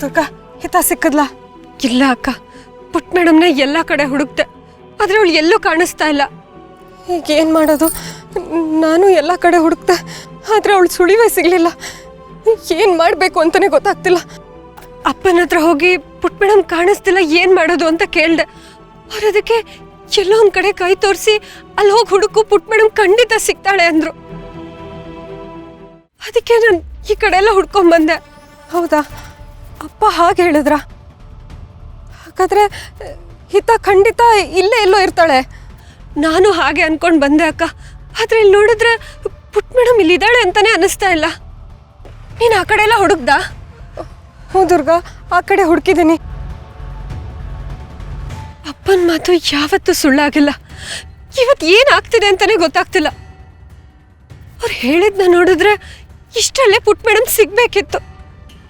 ದುರ್ಗಾ ಹಿತ ಸಿಕ್ಕದ್ಲಾ? ಇಲ್ಲ ಅಕ್ಕ, ಪುಟ್ ಮೇಡಮ್ನ ಎಲ್ಲ ಕಡೆ ಹುಡುಕ್ತೆ, ಆದ್ರೆ ಅವಳು ಎಲ್ಲೂ ಕಾಣಿಸ್ತಾ ಇಲ್ಲ. ಈಗ ಏನು ಮಾಡೋದು? ನಾನು ಎಲ್ಲ ಕಡೆ ಹುಡುಕ್ತೆ, ಆದರೆ ಅವಳು ಸುಳಿವೇ ಸಿಗಲಿಲ್ಲ. ಏನು ಮಾಡಬೇಕು ಅಂತಲೇ ಗೊತ್ತಾಗ್ತಿಲ್ಲ. ಅಪ್ಪನ ಹತ್ರ ಹೋಗಿ ಪುಟ್ ಮೇಡಮ್ ಕಾಣಿಸ್ತಿಲ್ಲ, ಏನು ಮಾಡೋದು ಅಂತ ಕೇಳಿದೆ. ಅವ್ರು ಅದಕ್ಕೆ ಎಲ್ಲೋ ಒಂದು ಕಡೆ ಕೈ ತೋರಿಸಿ ಅಲ್ಲಿ ಹೋಗಿ ಹುಡುಕು, ಪುಟ್ ಮೇಡಮ್ ಖಂಡಿತ ಸಿಗ್ತಾಳೆ ಅಂದರು. ಅದಕ್ಕೆ ನಾನು ಈ ಕಡೆ ಎಲ್ಲ ಹುಡ್ಕೊಂಡ್ಬಂದೆ. ಹೌದಾ? ಅಪ್ಪ ಹಾಗೆ ಹೇಳಿದ್ರ? ಹಾಗಾದರೆ ಹಿತ ಖಂಡಿತ ಇಲ್ಲೇ ಎಲ್ಲೋ ಇರ್ತಾಳೆ. ನಾನು ಹಾಗೆ ಅನ್ಕೊಂಡು ಬಂದೆ ಅಕ್ಕ, ಆದರೆ ಇಲ್ಲಿ ನೋಡಿದ್ರೆ ಪುಟ್ ಮೇಡಮ್ ಇಲ್ಲಿದ್ದಾಳೆ ಅಂತಲೇ ಅನ್ನಿಸ್ತಾ ಇಲ್ಲ. ನೀನು ಆ ಕಡೆ ಎಲ್ಲ ಹುಡುಕ್ದಾ? ಹ್ಞೂ ದುರ್ಗಾ, ಆ ಕಡೆ ಹುಡುಕಿದ್ದೀನಿ. ಅಪ್ಪನ ಮಾತು ಯಾವತ್ತೂ ಸುಳ್ಳಾಗಿಲ್ಲ. ಇವತ್ತು ಏನಾಗ್ತಿದೆ ಅಂತಲೇ ಗೊತ್ತಾಗ್ತಿಲ್ಲ. ಅವ್ರು ಹೇಳಿದ್ನ ನೋಡಿದ್ರೆ ಇಷ್ಟಲ್ಲೇ ಪುಟ್ ಮೇಡಮ್ ಸಿಗ್ಬೇಕಿತ್ತು,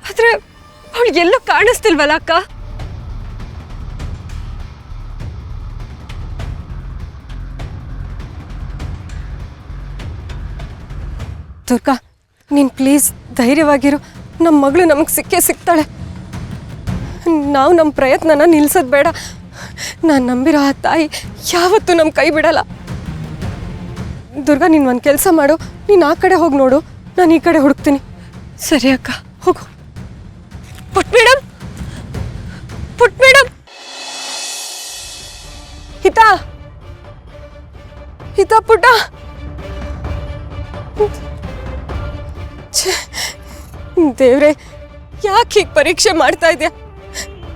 ಆದರೆ ಅವಳು ಎಲ್ಲೂ ಕಾಣಿಸ್ತಿಲ್ವಲ್ಲ ಅಕ್ಕ. ದುರ್ಗಾ, ನೀನು ಪ್ಲೀಸ್ ಧೈರ್ಯವಾಗಿರು. ನಮ್ಮ ಮಗಳು ನಮಗೆ ಸಿಗ್ತಾಳೆ. ನಾವು ನಮ್ಮ ಪ್ರಯತ್ನನ ನಿಲ್ಸೋದು ಬೇಡ. ನಾನು ನಂಬಿರೋ ಆ ತಾಯಿ ಯಾವತ್ತೂ ನಮ್ಮ ಕೈ ಬಿಡಲ್ಲ. ದುರ್ಗಾ, ನೀನು ಒಂದು ಕೆಲಸ ಮಾಡು, ನೀನು ಆ ಕಡೆ ಹೋಗಿ ನೋಡು, ನಾನು ಈ ಕಡೆ ಹುಡುಕ್ತೀನಿ. ಸರಿ ಅಕ್ಕ, ಹೋಗು. ಪುಟ್ ಮೇಡಮ್, ಪುಟ್ ಮೇಡಮ್, ಹಿತ ಹಿತ ಪುಟ್ಟ. ದೇವ್ರೆ, ಯಾಕೆ ಹೀಗೆ ಪರೀಕ್ಷೆ ಮಾಡ್ತಾ ಇದೆಯಾ?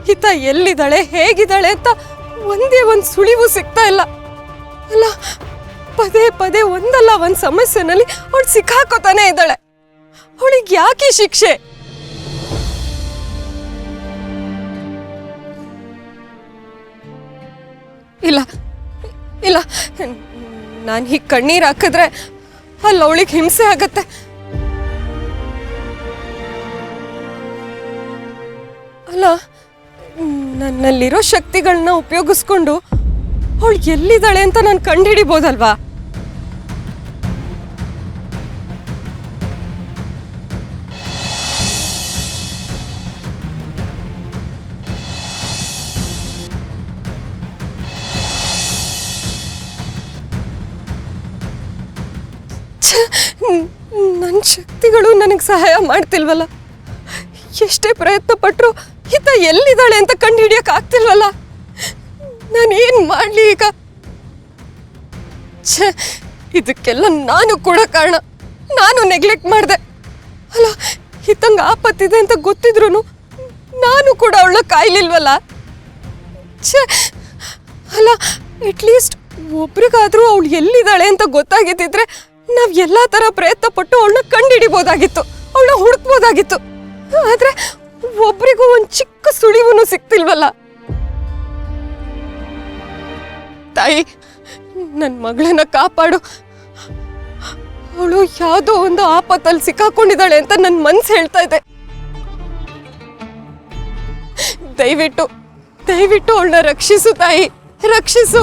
ಹಿತ ಎಲ್ಲಿದ್ದಾಳೆ, ಹೇಗಿದ್ದಾಳೆ ಅಂತ ಒಂದೇ ಒಂದು ಸುಳಿವು ಸಿಗ್ತಾ ಇಲ್ಲ. ಅಲ್ಲ, ಪದೇ ಪದೇ ಒಂದಲ್ಲ ಒಂದು ಸಮಸ್ಯೆನಲ್ಲಿ ಅವಳು ಸಿಕ್ಕಾಕೋತಾನೆ ಇದ್ದಾಳೆ. ಅವಳಿಗೆ ಯಾಕೆ ಶಿಕ್ಷೆ? ಇಲ್ಲ ಇಲ್ಲ, ನಾನು ಹೀಗೆ ಕಣ್ಣೀರು ಹಾಕಿದ್ರೆ ಅಲ್ಲಿ ಅವಳಿಗೆ ಹಿಂಸೆ ಆಗತ್ತೆ. ಅಲ್ಲ, ನನ್ನಲ್ಲಿರೋ ಶಕ್ತಿಗಳನ್ನ ಉಪಯೋಗಿಸ್ಕೊಂಡು ಅವಳು ಎಲ್ಲಿದ್ದಾಳೆ ಅಂತ ನಾನು ಕಂಡುಹಿಡಿಬೋದಲ್ವಾ? ನನ್ನ ಶಕ್ತಿಗಳು ನನಗೆ ಸಹಾಯ ಮಾಡ್ತಿಲ್ವಲ್ಲ. ಎಷ್ಟೇ ಪ್ರಯತ್ನ ಪಟ್ಟರು ಹಿತ ಎಲ್ಲಿದ್ದಾಳೆ ಅಂತ ಕಂಡು ಹಿಡಿಯಕ್ಕೆ ಆಗ್ತಿಲ್ವಲ್ಲ. ನಾನೇನು ಮಾಡಲಿ ಈಗ? ಇದಕ್ಕೆಲ್ಲ ನಾನು ಕೂಡ ಕಾರಣ. ನಾನು ನೆಗ್ಲೆಕ್ಟ್ ಮಾಡಿದೆ. ಅಲ್ಲ, ಹಿತಂಗೆ ಆಪತ್ತಿದೆ ಅಂತ ಗೊತ್ತಿದ್ರು ನಾನು ಕೂಡ ಅವಳ ಕಾಯ್ಲಿಲ್ವಲ್ಲ. ಅಲ್ಲ, ಅಟ್ಲೀಸ್ಟ್ ಒಬ್ರಿಗಾದ್ರೂ ಅವಳು ಎಲ್ಲಿದ್ದಾಳೆ ಅಂತ ಗೊತ್ತಾಗಿದ್ದಿದ್ರೆ ನಾವು ಎಲ್ಲ ಥರ ಪ್ರಯತ್ನ ಪಟ್ಟು ಅವಳನ್ನ ಕಂಡುಹಿಡಿಬೋದಾಗಿತ್ತು, ಅವಳನ್ನ ಹುಡುಕ್ಬೋದಾಗಿತ್ತು. ಆದರೆ ಒಬ್ರಿಗೂ ಒಂದು ಚಿಕ್ಕ ಸುಳಿವು ಸಿಕ್ತಿಲ್ವಲ್ಲ. ತಾಯಿ, ನನ್ನ ಮಗಳನ್ನ ಕಾಪಾಡು. ಅವಳು ಯಾವುದೋ ಒಂದು ಆಪತ್ತಲ್ಲಿ ಸಿಕ್ಕಾಕೊಂಡಿದ್ದಾಳೆ ಅಂತ ನನ್ನ ಮನಸ್ಸು ಹೇಳ್ತಾ ಇದೆ. ದಯವಿಟ್ಟು ದಯವಿಟ್ಟು ಅವಳನ್ನ ರಕ್ಷಿಸು ತಾಯಿ, ರಕ್ಷಿಸು.